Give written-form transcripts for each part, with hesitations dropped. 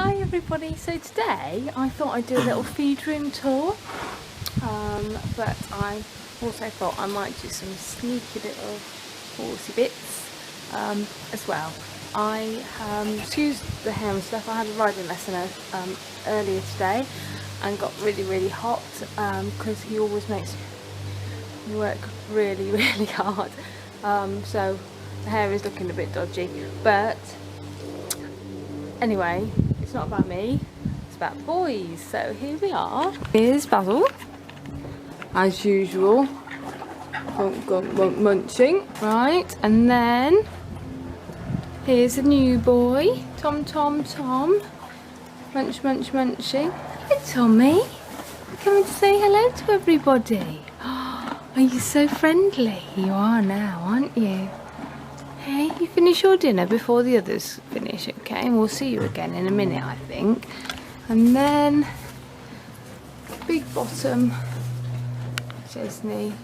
Hi everybody, so today I thought I'd do a little feed room tour, but I also thought I might do some sneaky little horsey bits as well. I excuse the hair and stuff, I had a riding lesson earlier today and got really hot because he always makes me work really hard, so the hair is looking a bit dodgy, but anyway, it's not about me, it's about the boys. So here we are. Here's Basil, as usual, munching, right, and then here's a new boy, Tom, munching. Hey Tommy, coming to say hello to everybody. Are you so friendly? You are now, aren't you? Hey, you finish your dinner before the others finish, okay? And we'll see you again in a minute, I think. And then, big bottom, Chesney.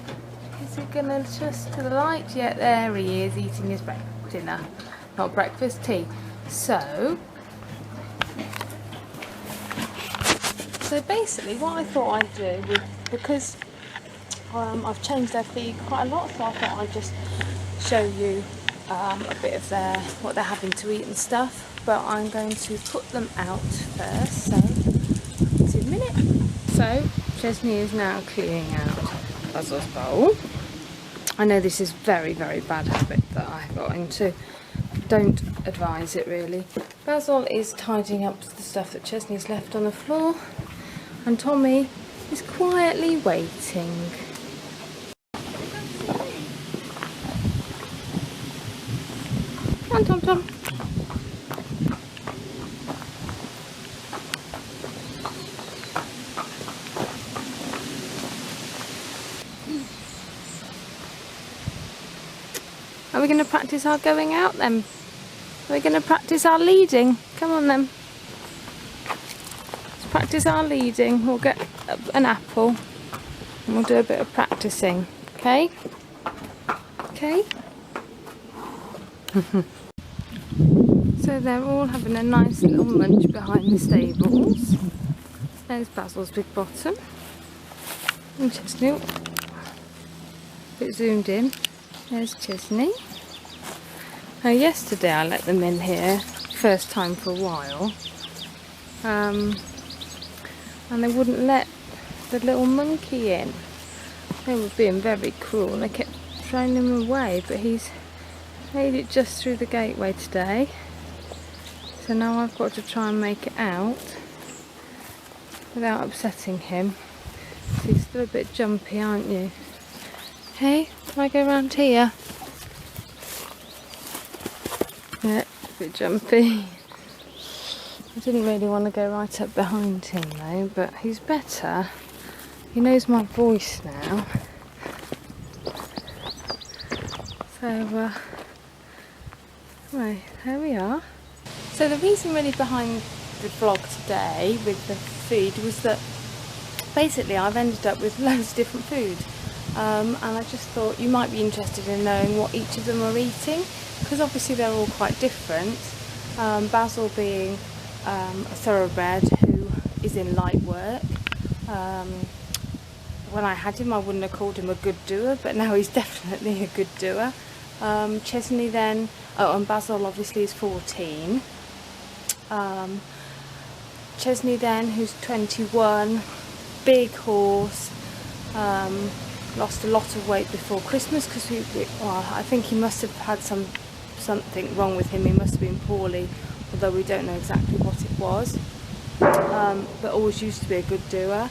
Is he gonna adjust to the light? Yeah, there he is, eating his dinner. Not breakfast, tea. So basically what I thought I'd do, because I've changed their feed quite a lot, so I thought I'd just show you a bit of what they're having to eat and stuff, but I'm going to put them out first, so see in a minute. So Chesney is now cleaning out Basil's bowl. I know this is very bad habit that I got into. Don't advise it really. Basil is tidying up the stuff that Chesney's left on the floor, and Tommy is quietly waiting. Come on, Tom. Are we going to practice our going out then? Are we going to practice our leading? Come on then. Let's practice our leading. We'll get an apple and we'll do a bit of practicing. Okay? Okay? So they're all having a nice little munch behind the stables. There's Basil's big bottom. And Chesney. A bit zoomed in. There's Chesney. Now yesterday I let them in here, first time for a while. And they wouldn't let the little monkey in. They were being very cruel. They kept throwing him away, but he's made it just through the gateway today. So now I've got to try and make it out without upsetting him. So he's still a bit jumpy, aren't you? Hey, can I go around here? Yeah, a bit jumpy. I didn't really want to go right up behind him though, but he's better. He knows my voice now. So, right, there we are. So the reason really behind the vlog today with the food was that basically I've ended up with loads of different food, and I just thought you might be interested in knowing what each of them are eating, because obviously they're all quite different. Basil being a thoroughbred who is in light work. When I had him I wouldn't have called him a good doer, but now he's definitely a good doer. Chesney then, and Basil obviously is 14. Chesney then, who's 21, big horse, lost a lot of weight before Christmas because I think he must have had something wrong with him. He must have been poorly, although we don't know exactly what it was. But always used to be a good doer,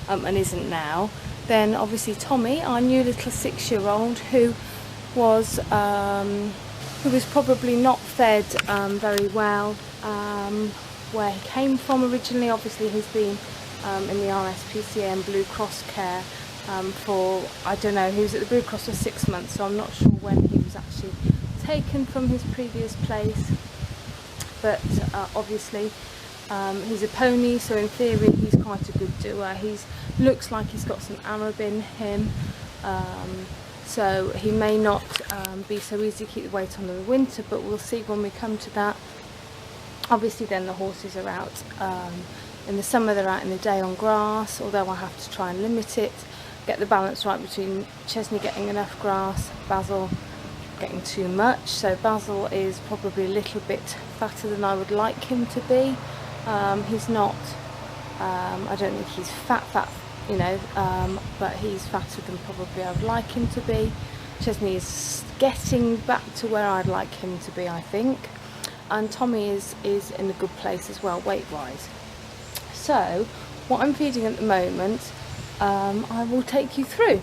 and isn't now. Then obviously Tommy, our new little 6-year-old, who was probably not fed very well where he came from originally. Obviously he's been in the RSPCA and Blue Cross care for, I don't know, he was at the Blue Cross for 6 months, so I'm not sure when he was actually taken from his previous place, but obviously he's a pony, so in theory he's quite a good doer. Looks like he's got some Arab in him, so he may not be so easy to keep the weight on in the winter, but we'll see when we come to that. Obviously then the horses are out, in the summer they're out in the day on grass, although I have to try and limit it, get the balance right between Chesney getting enough grass, Basil getting too much. So Basil is probably a little bit fatter than I would like him to be. He's not, I don't think he's fat, you know, but he's fatter than probably I would like him to be. Chesney is getting back to where I'd like him to be, I think. And Tommy is in a good place as well, weight-wise. So, what I'm feeding at the moment, I will take you through.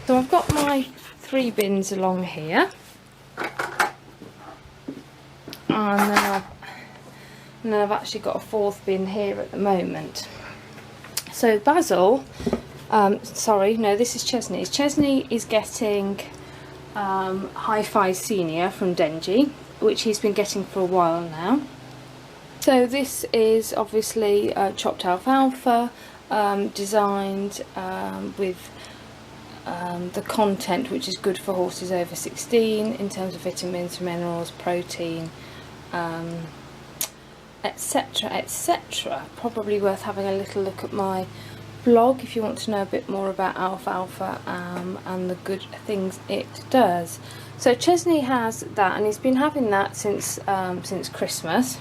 So I've got my 3 bins along here. And then I've actually got a 4th bin here at the moment. So Basil, sorry, no, this is Chesney. Chesney is getting Hi-Fi Senior from Denji, which he's been getting for a while now. So this is obviously chopped alfalfa, designed with the content which is good for horses over 16 in terms of vitamins, minerals, protein, etc, etc. Probably worth having a little look at my blog if you want to know a bit more about alfalfa and the good things it does. So Chesney has that, and he's been having that since Christmas.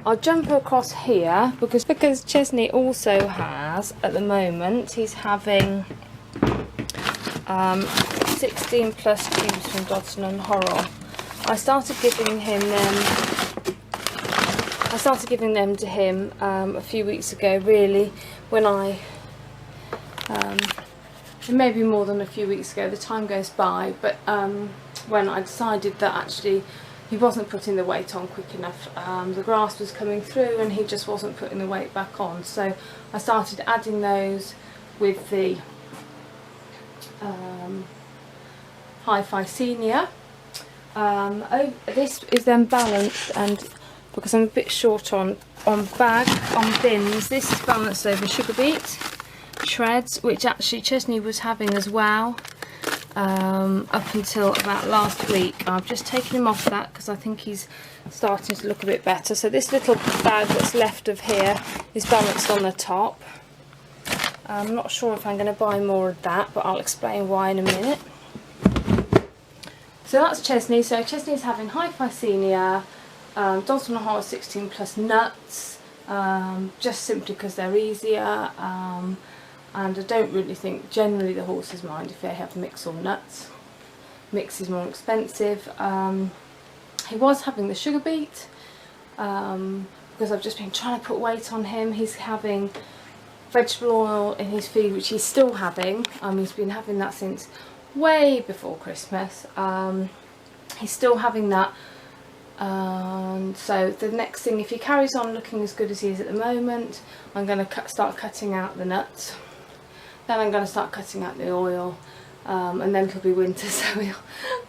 I'll jump across here because Chesney also has, at the moment, he's having 16 plus tubes from Dodson and Horrell. I started giving them to him a few weeks ago, really, when maybe more than a few weeks ago, the time goes by, but when I decided that actually he wasn't putting the weight on quick enough, the grass was coming through and he just wasn't putting the weight back on, so I started adding those with the Hi-Fi Senior. This is then balanced, and because I'm a bit short on bins, this is balanced over sugar beet shreds, which actually Chesney was having as well up until about last week. I've just taken him off that because I think he's starting to look a bit better. So this little bag that's left of here is balanced on the top. I'm not sure if I'm going to buy more of that, but I'll explain why in a minute. So that's Chesney. So Chesney's having Hi-Fi Senior, Dodson and Horrell 16 plus nuts, just simply because they're easier, and I don't really think generally the horses mind if they have mix or nuts. Mix is more expensive. He was having the sugar beet because I've just been trying to put weight on him. He's having vegetable oil in his feed, which he's still having. He's been having that since way before Christmas. He's still having that. So the next thing, if he carries on looking as good as he is at the moment, I'm going to start cutting out the nuts. Then I'm going to start cutting out the oil, and then it'll be winter, so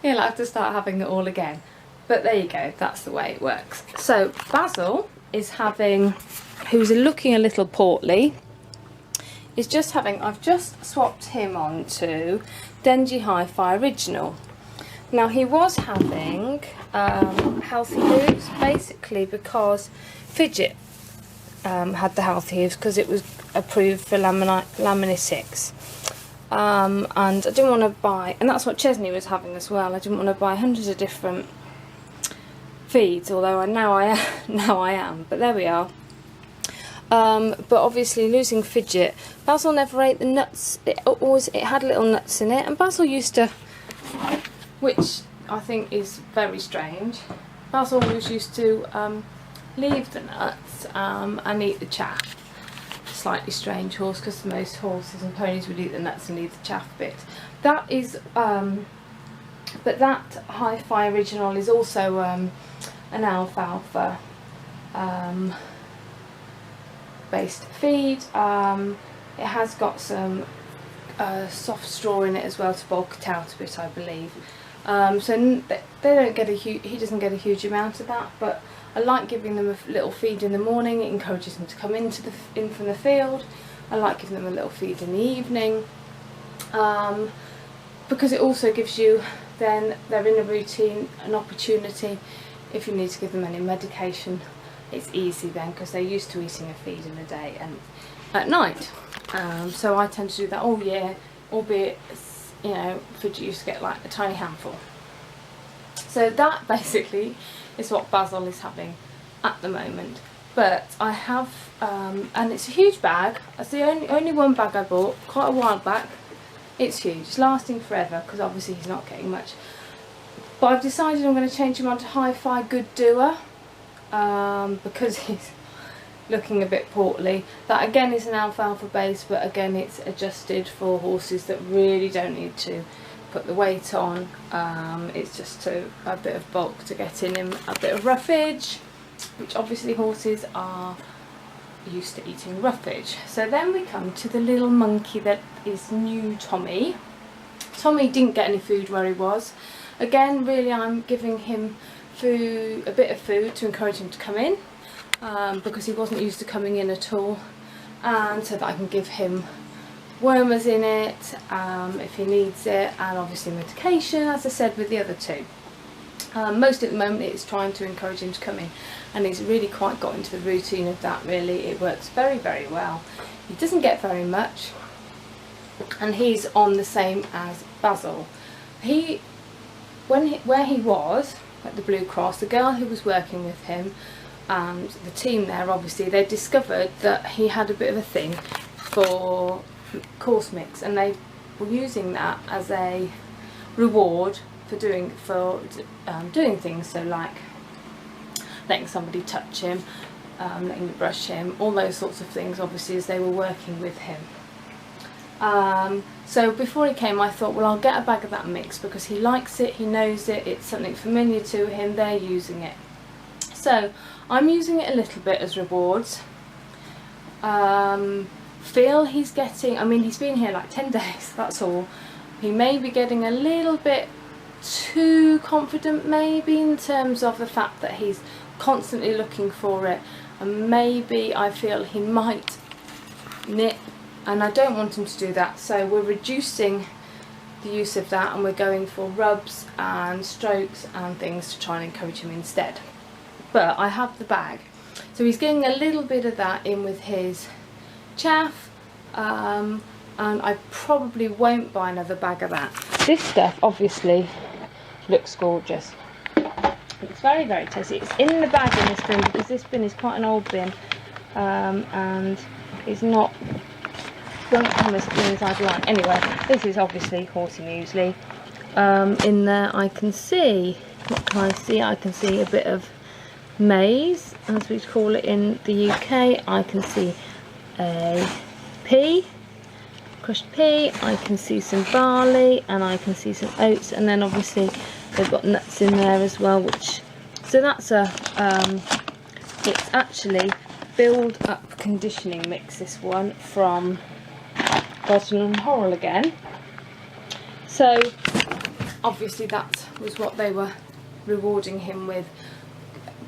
he'll have to start having it all again. But there you go, that's the way it works. So Basil is having, who's looking a little portly, is just having, I've just swapped him on to Denji Hi-Fi Original. Now he was having healthy hooves, basically because Fidget had the healthy hooves because it was approved for Lamina 6. And I didn't want to buy, and that's what Chesney was having as well, I didn't want to buy hundreds of different feeds, although now I am, but there we are. But obviously losing Fidget, Basil never ate the nuts. It had little nuts in it, and Basil used to, which I think is very strange, Basil always used to leave the nuts and eat the chaff. Slightly strange horse, because most horses and ponies would eat the nuts and leave the chaff bit. That is, but that Hi-Fi Original is also an alfalfa based feed. It has got some soft straw in it as well to bulk it out a bit, I believe. So they don't get he doesn't get a huge amount of that, but I like giving them a little feed in the morning. It encourages them to come in from the field. I like giving them a little feed in the evening, because it also gives you, then they're in a routine, an opportunity if you need to give them any medication, it's easy then, because they're used to eating a feed in the day and at night. So I tend to do that all year, albeit, you know, food you used to get like a tiny handful. So that basically is what Basil is having at the moment. But I have, and it's a huge bag. It's the only one bag I bought quite a while back. It's huge, it's lasting forever, because obviously he's not getting much. But I've decided I'm going to change him onto Hi-Fi Good Doer, because he's looking a bit portly. That again is an alfalfa base, but again it's adjusted for horses that really don't need to put the weight on. It's just a bit of bulk to get in him, a bit of roughage, which obviously horses are used to eating roughage. So then we come to the little monkey that is new Tommy. Tommy didn't get any food where he was. Again, really I'm giving him food, a bit of food to encourage him to come in, because he wasn't used to coming in at all, and so that I can give him wormers in it if he needs it, and obviously medication, as I said with the other two. Most at the moment it's trying to encourage him to come in, and he's really quite got into the routine of that. Really, it works very, very well. He doesn't get very much, and he's on the same as Basil. Where he was at the Blue Cross, the girl who was working with him and the team there, obviously they discovered that he had a bit of a thing for course mix, and they were using that as a reward for doing things, so like letting somebody touch him, letting me brush him, all those sorts of things, obviously, as they were working with him. So before he came, I thought, well, I'll get a bag of that mix, because he likes it, he knows it, it's something familiar to him, they're using it. So I'm using it a little bit as rewards. Feel he's getting, I mean, he's been here like 10 days, that's all. He may be getting a little bit too confident, maybe, in terms of the fact that he's constantly looking for it, and maybe I feel he might nip, and I don't want him to do that, so we're reducing the use of that, and we're going for rubs and strokes and things to try and encourage him instead. But I have the bag, so he's getting a little bit of that in with his chaff, and I probably won't buy another bag of that. This stuff obviously looks gorgeous. It's very, very tasty. It's in the bag in this bin, because this bin is quite an old bin, and it's not, won't come as clean as I'd like. Anyway, this is obviously Horsey muesli. In there I can see, what can I see? I can see a bit of maize, as we call it in the UK. I can see a pea, crushed pea, I can see some barley, and I can see some oats, and then obviously they've got nuts in there as well, which, so that's a it's actually build up conditioning mix, this one, from Boston and Horrell again. So obviously that was what they were rewarding him with,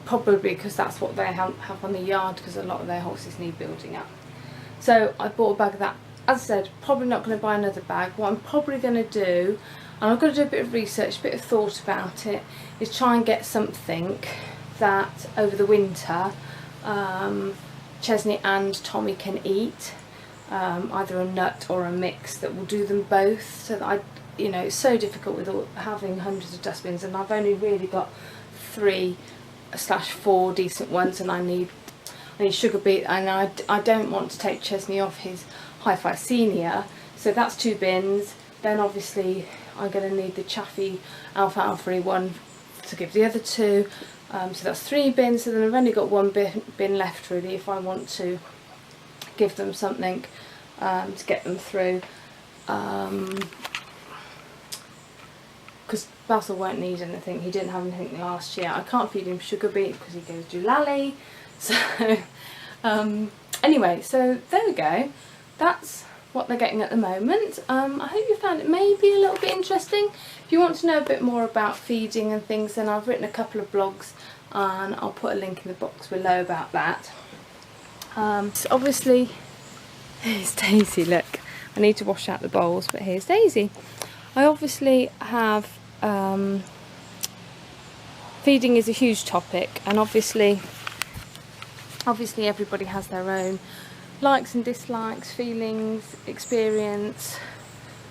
probably because that's what they have on the yard, because a lot of their horses need building up. So I bought a bag of that. As I said, probably not going to buy another bag. What I'm probably going to do, and I've got to do a bit of research, a bit of thought about it, is try and get something that over the winter Chesney and Tommy can eat, either a nut or a mix that will do them both. So that you know, it's so difficult with having hundreds of dustbins, and I've only really got 3/4 decent ones, and I need sugar beet, and I don't want to take Chesney off his Hi-Fi Senior, so that's 2 bins. Then obviously I'm going to need the chaffy alfalfa one to give the other 2, so that's 3 bins. So then I've only got 1 bin left, really, if I want to give them something to get them through, because Basil won't need anything. He didn't have anything last year. I can't feed him sugar beet because he goes doolally. So anyway, so there we go. That's what they're getting at the moment. I hope you found it maybe a little bit interesting. If you want to know a bit more about feeding and things, then I've written a couple of blogs, and I'll put a link in the box below about that. So obviously, here's Daisy, look. I need to wash out the bowls, but here's Daisy. I obviously have feeding is a huge topic, and obviously everybody has their own likes and dislikes, feelings, experience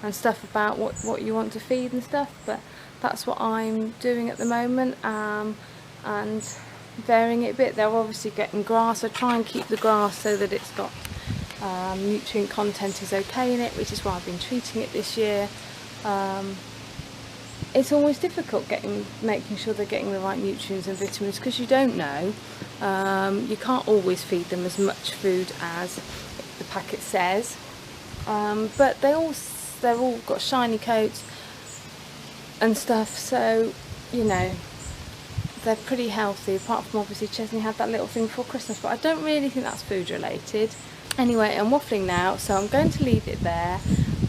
and stuff about what you want to feed and stuff, but that's what I'm doing at the moment, and varying it a bit. They're obviously getting grass. I try and keep the grass so that it's got nutrient content is okay in it, which is why I've been treating it this year. It's always difficult making sure they're getting the right nutrients and vitamins, because you don't know. You can't always feed them as much food as the packet says, but they're all got shiny coats and stuff, so you know they're pretty healthy, apart from obviously Chesney had that little thing before Christmas, but I don't really think that's food related. Anyway, I'm waffling now, so I'm going to leave it there,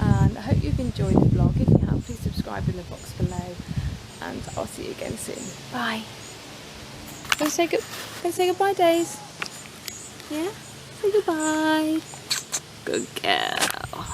and I hope you've enjoyed the vlog. If you have, please subscribe in the box below, and I'll see you again soon. Bye. Gonna say goodbye, Days. Yeah? Say goodbye. Good girl.